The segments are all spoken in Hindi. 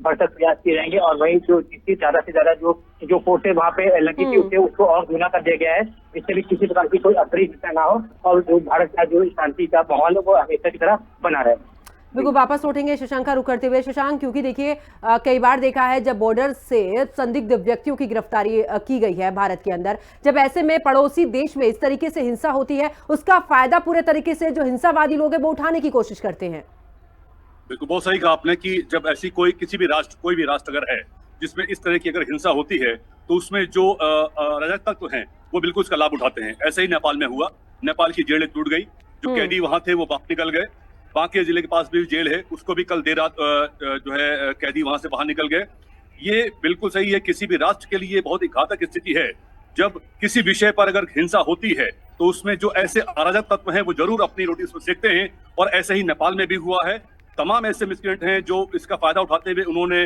भरसक प्रयास किए जाएंगे। और वहीं जो जितनी ज्यादा से ज्यादा जो फोर्सेज वहाँ पे लगी थी उसको और गुना कर दिया गया है, इससे भी किसी प्रकार की कोई अप्रिय घटना ना हो और जो भारत का जो शांति का माहौल है वो हमेशा की तरह बना रहे। बिल्कुल, वापस लौटेंगे शशांक का रुख करते हुए। शशांक, क्योंकि देखिए कई बार देखा है जब बॉर्डर से संदिग्ध व्यक्तियों की गिरफ्तारी की गई है भारत के अंदर, जब ऐसे में पड़ोसी देश में इस तरीके से हिंसा होती है, उसका फायदा पूरे तरीके से जो हिंसावादी लोग हैं वो उठाने की कोशिश करते हैं। बिल्कुल, बहुत सही कहा आपने कि जब ऐसी कोई भी राष्ट्र अगर है जिसमें इस तरह की अगर हिंसा होती है तो उसमें जो अराजक तत्व हैं वो बिल्कुल उसका लाभ उठाते हैं। ऐसे ही नेपाल में हुआ, नेपाल की जेलें टूट गई, जो कैदी वहां थे वो बाहर निकल गए। बांके जिले के पास भी जेल है, उसको भी कल देर रात जो है कैदी वहां से बाहर निकल गए। ये बिल्कुल सही है, किसी भी राष्ट्र के लिए बहुत ही घातक स्थिति है जब किसी विषय पर अगर हिंसा होती है तो उसमें जो ऐसे अराजक तत्व हैं वो जरूर अपनी रोटी उसमें सेकते हैं। और ऐसे ही नेपाल में भी हुआ है। तमाम ऐसे मिसक्रेंट हैं जो इसका फायदा उठाते हुए उन्होंने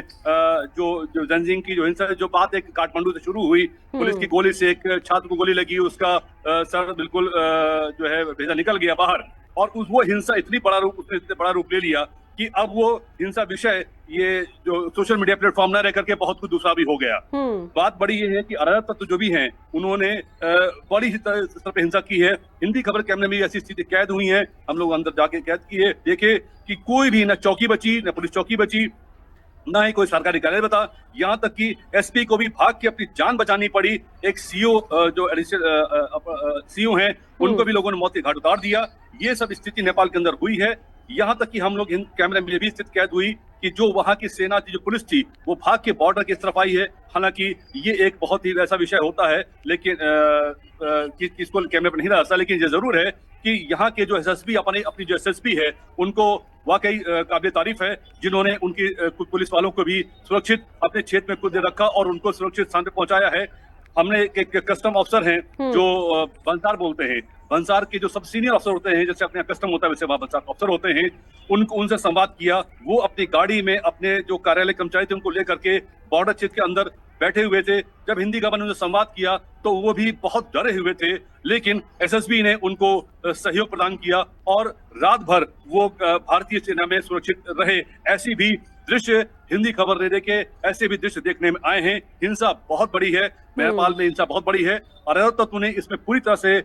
जो जंजिंग की जो हिंसा जो बात एक काठमांडू से शुरू हुई, पुलिस की गोली से एक छात्र को गोली लगी, उसका सर बिल्कुल जो है भेजा निकल गया बाहर, और वो हिंसा उसने इतने बड़ा रूप ले लिया कि अब वो हिंसा विषय ये जो सोशल मीडिया प्लेटफॉर्म न रह करके बहुत कुछ दूसरा भी हो गया। बात बड़ी ये है कि अराजक तत्व जो भी हैं उन्होंने बड़ी स्तर पर हिंसा की है। हिंदी खबर कैमरे में ऐसी स्थिति कैद हुई है, हम लोग अंदर जाके कैद किए, देखे कि कोई भी न चौकी बची, न पुलिस चौकी बची, ना ही कोई सरकारी कार्यालय बता। यहाँ तक कि एसपी को भी भाग के अपनी जान बचानी पड़ी। एक सीओ जो सीओ हैं उनको भी लोगों ने मौत के घाट उतार दिया। ये सब स्थिति नेपाल के अंदर हुई है। यहाँ तक कि हम लोग कैमरे में भी स्थिति कैद हुई कि जो वहां की सेना थी, जो पुलिस थी, वो भाग के बॉर्डर की तरफ आई है। हालांकि ये एक बहुत ही वैसा विषय होता है, लेकिन किसको कैमरे पर नहीं रहा, लेकिन ये जरूर है कि यहाँ के जो एसएसपी अपनी जो एसएसपी है उनको वाकई काबिल तारीफ है, जिन्होंने उनकी पुलिस वालों को भी सुरक्षित अपने क्षेत्र में खुद रखा और उनको सुरक्षित स्थान पर पहुंचाया है। हमने एक कस्टम अफसर हैं जो बंसार बोलते हैं, बंसार के जो सब सीनियर अफसर होते हैं, जैसे अपने कस्टम होता है वैसे वहां बंसार अफसर होते हैं, उनसे संवाद किया। वो अपनी गाड़ी में अपने जो कार्यालय कर्मचारी थे उनको लेकर के बॉर्डर क्षेत्र के अंदर बैठे हुए थे। जब हिंदी गवर्नमेंट ने संवाद किया तो वो भी बहुत डरे हुए थे, लेकिन एसएसबी ने उनको सहयोग प्रदान किया और रात भर वो भारतीय सेना में सुरक्षित रहे। ऐसी भी दृश्य हिंदी खबर रेडियो के ऐसे भी दृश्य देखने में आए हैं। हिंसा बहुत बड़ी है, नेपाल में हिंसा बहुत बड़ी है और अराजक तत्व ने इसमें पूरी तरह से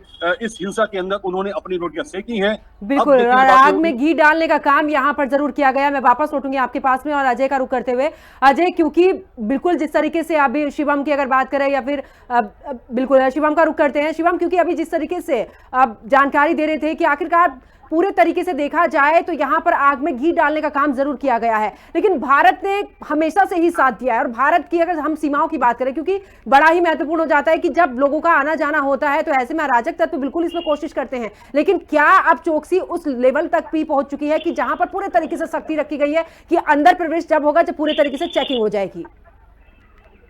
इस हिंसा के अंदर उन्होंने अपनी रोटियां सेकी हैं। बिल्कुल, और आग में घी डालने का काम यहाँ पर जरूर किया गया। मैं वापस लौटूंगी आपके पास में और अजय का रुख करते हुए। अजय, क्योंकि बिल्कुल जिस तरीके से अभी शिवम की अगर बात करें या फिर बिल्कुल शिवम का रुख करते हैं। शिवम, क्योंकि अभी जिस तरीके से आप जानकारी दे रहे थे कि आखिरकार पूरे तरीके से देखा जाए तो यहां पर आग में घी डालने का काम जरूर किया गया है, लेकिन भारत ने हमेशा से ही साथ दिया है। और भारत की अगर हम सीमाओं की बात करें, क्योंकि बड़ा ही महत्वपूर्ण हो जाता है कि जब लोगों का आना जाना होता है तो ऐसे में अराजक तत्व बिल्कुल इसमें कोशिश करते हैं, लेकिन क्या अब चौकसी उस लेवल तक भी पहुंच चुकी है कि जहां पर पूरे तरीके से सख्ती रखी गई है कि अंदर प्रवेश जब होगा जब पूरे तरीके से चेकिंग हो जाएगी?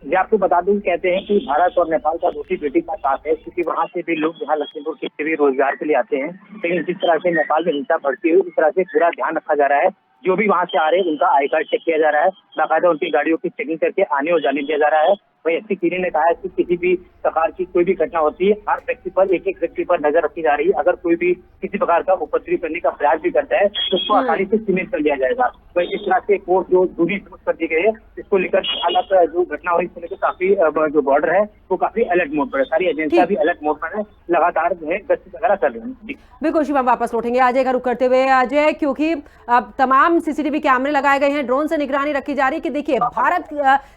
ये आपको बता दूं, कहते हैं कि भारत और नेपाल का रोटी बेटी का साथ है, क्योंकि वहां से भी लोग यहाँ लखीमपुर के भी रोजगार के लिए आते हैं। लेकिन जिस तरह से नेपाल में हिंसा बढ़ती है, उस तरह से पूरा ध्यान रखा जा रहा है। जो भी वहां से आ रहे हैं उनका आई कार्ड चेक किया जा रहा है, बाकायदा उनकी गाड़ियों की चेकिंग करके आने और जाने दिया जा रहा है। वही एसपी किरी ने कहा है कि किसी भी प्रकार की कोई भी घटना होती है, हर व्यक्ति पर एक व्यक्ति पर नजर रखी जा रही है। अगर कोई भी किसी प्रकार का उपद्रव करने का प्रयास भी करता है तो उसको आसानी से सीमित कर लिया जाएगा। वही इस तरह से कोर्ट जो दूरी कर दी गई है, इसको लेकर हालात जो घटना हुई इसको लेकर काफी जो बॉर्डर है वो काफी अलर्ट मोड पर है। सारी एजेंसियां भी अलर्ट मोड पर है, लगातार जो है गश्त वगैरह कर रही है। बिल्कुल शिवम, वापस लौटेंगे अजय का रुख करते हुए। अजय, क्योंकि अब तमाम सीसीटीवी कैमरे लगाए गए हैं, ड्रोन से निगरानी रखी जा रही है कि देखिए भारत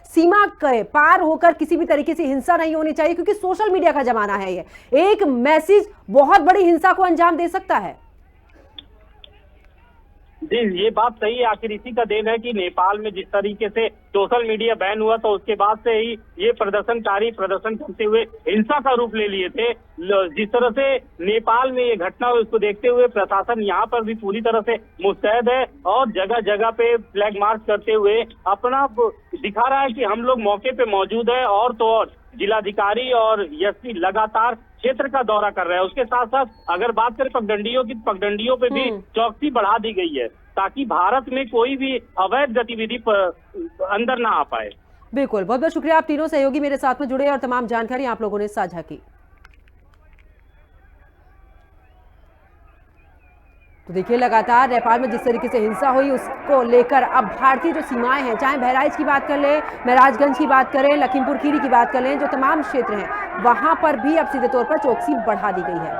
सीमा के पार होकर किसी भी तरीके से हिंसा नहीं होनी चाहिए, क्योंकि सोशल मीडिया का जमाना है। ये एक मैसेज बहुत बड़ी हिंसा को अंजाम दे सकता है। जी, ये बात सही है। आखिर इसी का देन है कि नेपाल में जिस तरीके से सोशल मीडिया बैन हुआ तो उसके बाद से ही ये प्रदर्शनकारी प्रदर्शन करते हुए हिंसा का रूप ले लिए थे। जिस तरह से नेपाल में ये घटना हुई उसको देखते हुए प्रशासन यहाँ पर भी पूरी तरह से मुस्तैद है और जगह जगह पे फ्लैग मार्च करते हुए अपना दिखा रहा है कि हम लोग मौके पे मौजूद है। और तो और जिलाधिकारी और एसपी लगातार क्षेत्र का दौरा कर रहे हैं। उसके साथ साथ अगर बात करें पगडंडियों की, पगडंडियों पे भी चौकसी बढ़ा दी गई है ताकि भारत में कोई भी अवैध गतिविधि अंदर ना आ पाए। बिल्कुल, बहुत बहुत शुक्रिया, आप तीनों सहयोगी मेरे साथ में जुड़े और तमाम जानकारी आप लोगों ने साझा की। तो देखिए लगातार नेपाल में जिस तरीके से हिंसा हुई उसको लेकर अब भारतीय जो सीमाएं हैं, चाहे बहराइच की बात कर लें, महराजगंज की बात करें, लखीमपुर खीरी की बात कर लें, जो तमाम क्षेत्र हैं वहां पर भी अब सीधे तौर पर चौकसी बढ़ा दी गई है।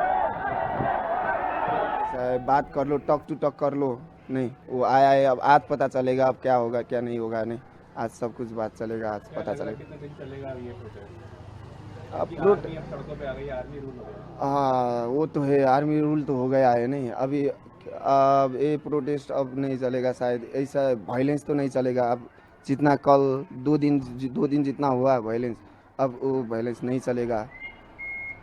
बात कर लो, टॉक टू टॉक कर लो, नहीं वो आया है, अब आज पता चलेगा अब क्या होगा क्या नहीं होगा। नहीं आज सब कुछ बात चलेगा, आज पता चलेगा। अब हाँ वो तो है, आर्मी रूल तो हो गया है। नहीं अभी अब ये प्रोटेस्ट अब नहीं चलेगा शायद, ऐसा वायलेंस तो नहीं चलेगा अब। जितना कल 2 दिन जितना हुआ वायलेंस, अब वो वायलेंस नहीं चलेगा।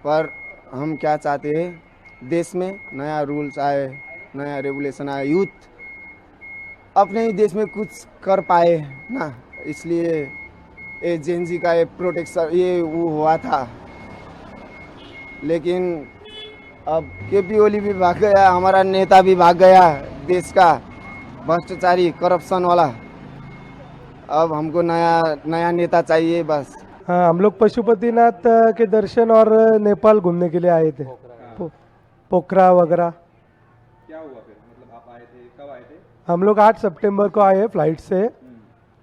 पर हम क्या चाहते हैं, देश में नया रूल्स आए, नया रेगुलेशन आए, यूथ अपने ही देश में कुछ कर पाए ना, इसलिए ये जेनजी का ये प्रोटेक्शन ये वो हुआ था। लेकिन अब केपी ओली भी भाग गया, हमारा नेता भी भाग गया, देश का भ्रष्टाचारी करप्शन वाला। अब हमको नया नेता चाहिए बस। हाँ, हम लोग पशुपतिनाथ के दर्शन और नेपाल घूमने के लिए आए थे, पोखरा वगैरह। क्या हुआ फिर, मतलब आप आए थे, कब आए थे? हम लोग 8 सितंबर को आए फ्लाइट से।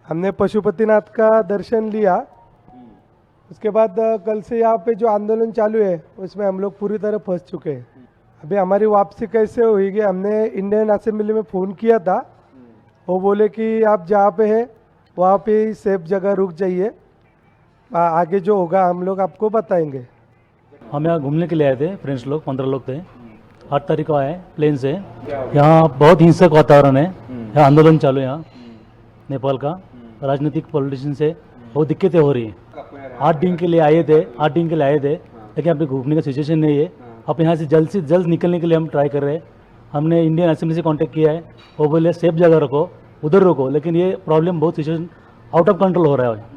हमने पशुपतिनाथ का दर्शन लिया, उसके बाद कल से यहाँ पे जो आंदोलन चालू है उसमें हम लोग पूरी तरह फंस चुके हैं। अभी हमारी वापसी कैसे हुई कि हमने इंडियन असेंबली में फ़ोन किया था, वो बोले कि आप जहाँ पे है वहाँ पे सेफ जगह रुक जाइए, आगे जो होगा हम लोग आपको बताएंगे। हम यहाँ घूमने के लिए आए थे, फ्रेंड्स लोग 15 लोग थे। 8 तारीख को आए प्लेन से। यहाँ बहुत हिंसक वातावरण है, यहाँ आंदोलन चालू है। यहाँ नेपाल का राजनीतिक पॉलिटिशियन से बहुत दिक्कतें हो रही हैं। 8 दिन के लिए आए थे, लेकिन यहाँ पे घूमने का सिचुएशन नहीं है। अब यहाँ से जल्द निकलने के लिए हम ट्राई कर रहे हैं। हमने इंडियन असेंबली से कांटेक्ट किया है, वो बोले सेफ जगह रखो, उधर रुको, लेकिन ये प्रॉब्लम बहुत सिचुएशन आउट ऑफ कंट्रोल हो रहा है।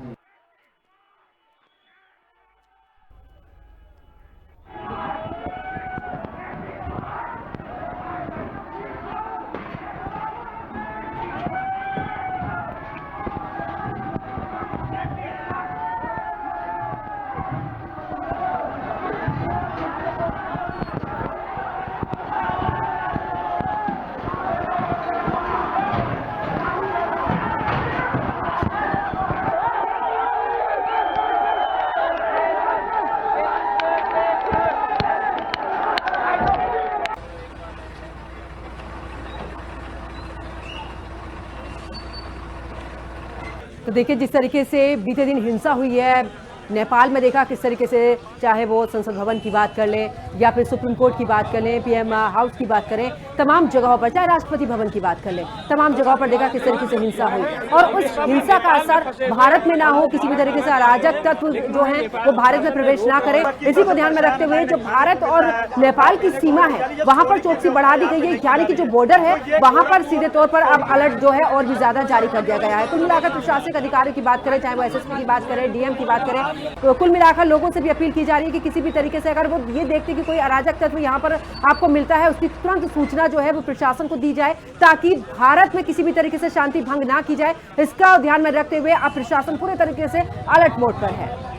तो देखिए जिस तरीके से बीते दिन हिंसा हुई है नेपाल में, देखा किस तरीके से, चाहे वो संसद भवन की बात कर लें या फिर सुप्रीम कोर्ट की बात कर लें, पीएम हाउस की बात करें, तमाम जगहों पर, चाहे राष्ट्रपति भवन की बात कर लें, तमाम जगहों पर देखा किस तरीके से हिंसा हुई। और उस हिंसा का असर भारत में ना हो, किसी भी तरीके से अराजक तत्व जो हैं वो भारत में प्रवेश ना करें, इसी को ध्यान में रखते हुए जो भारत और नेपाल की सीमा है वहां पर चौकसी बढ़ा दी गई है। यानी कि जो बॉर्डर है वहां पर सीधे तौर पर अब अलर्ट जो है और भी ज्यादा जारी कर दिया गया है। कुल मिलाकर प्रशासनिक अधिकारियों की बात करें, चाहे वो एसएसपी की बात करें, डीएम की बात करें, तो कुल मिलाकर लोगों से भी अपील की जा रही है कि किसी भी तरीके से अगर वो ये देखते कि कोई अराजक तत्व यहाँ पर आपको मिलता है, उसकी तुरंत सूचना जो है वो प्रशासन को दी जाए, ताकि भारत में किसी भी तरीके से शांति भंग ना की जाए। इसका ध्यान में रखते हुए अब प्रशासन पूरे तरीके से अलर्ट मोड पर है।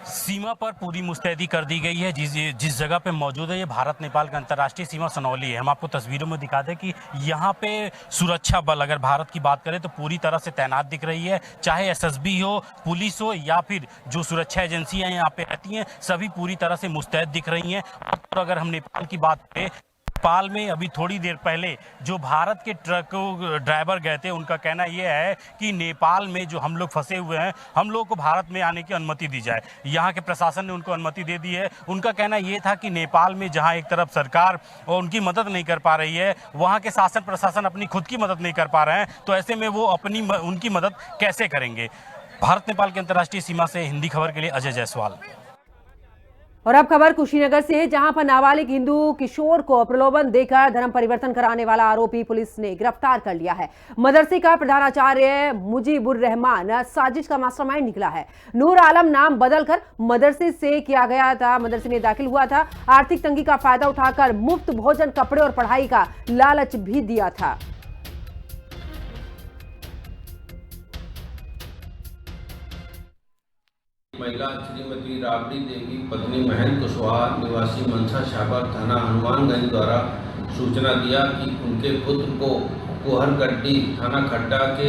सीमा पर पूरी मुस्तैदी कर दी गई है। जिस जगह पे मौजूद है ये भारत नेपाल का अंतर्राष्ट्रीय सीमा सनौली है। हम आपको तस्वीरों में दिखा दें कि यहाँ पे सुरक्षा बल, अगर भारत की बात करें तो पूरी तरह से तैनात दिख रही है। चाहे एसएसबी हो, पुलिस हो या फिर जो सुरक्षा एजेंसियां यहाँ पे रहती हैं, सभी पूरी तरह से मुस्तैद दिख रही हैं। और अगर हम नेपाल की बात करें, नेपाल में अभी थोड़ी देर पहले जो भारत के ट्रक ड्राइवर गए थे, उनका कहना यह है कि नेपाल में जो हम लोग फंसे हुए हैं, हम लोग को भारत में आने की अनुमति दी जाए। यहाँ के प्रशासन ने उनको अनुमति दे दी है। उनका कहना यह था कि नेपाल में जहाँ एक तरफ सरकार उनकी मदद नहीं कर पा रही है, वहाँ के शासन प्रशासन अपनी खुद की मदद नहीं कर पा रहे हैं, तो ऐसे में वो उनकी मदद कैसे करेंगे। भारत नेपाल की अंतर्राष्ट्रीय सीमा से हिंदी खबर के लिए अजय जायसवाल। और अब खबर कुशीनगर से है, जहां पर नाबालिग हिंदू किशोर को प्रलोभन देकर धर्म परिवर्तन कराने वाला आरोपी पुलिस ने गिरफ्तार कर लिया है। मदरसे का प्रधानाचार्य मुजीबुर रहमान साजिश का मास्टरमाइंड निकला है। नूर आलम नाम बदलकर मदरसे से किया गया था, मदरसे में दाखिल हुआ था। आर्थिक तंगी का फायदा उठाकर मुफ्त भोजन, कपड़े और पढ़ाई का लालच भी दिया था। महिला श्रीमती राबड़ी देवी पत्नी महेंद्र कुशवाहा निवासी मनसा छापर थाना हनुमानगंज द्वारा सूचना दिया कि उनके पुत्र को कुहरगड्डी थाना खट्टा के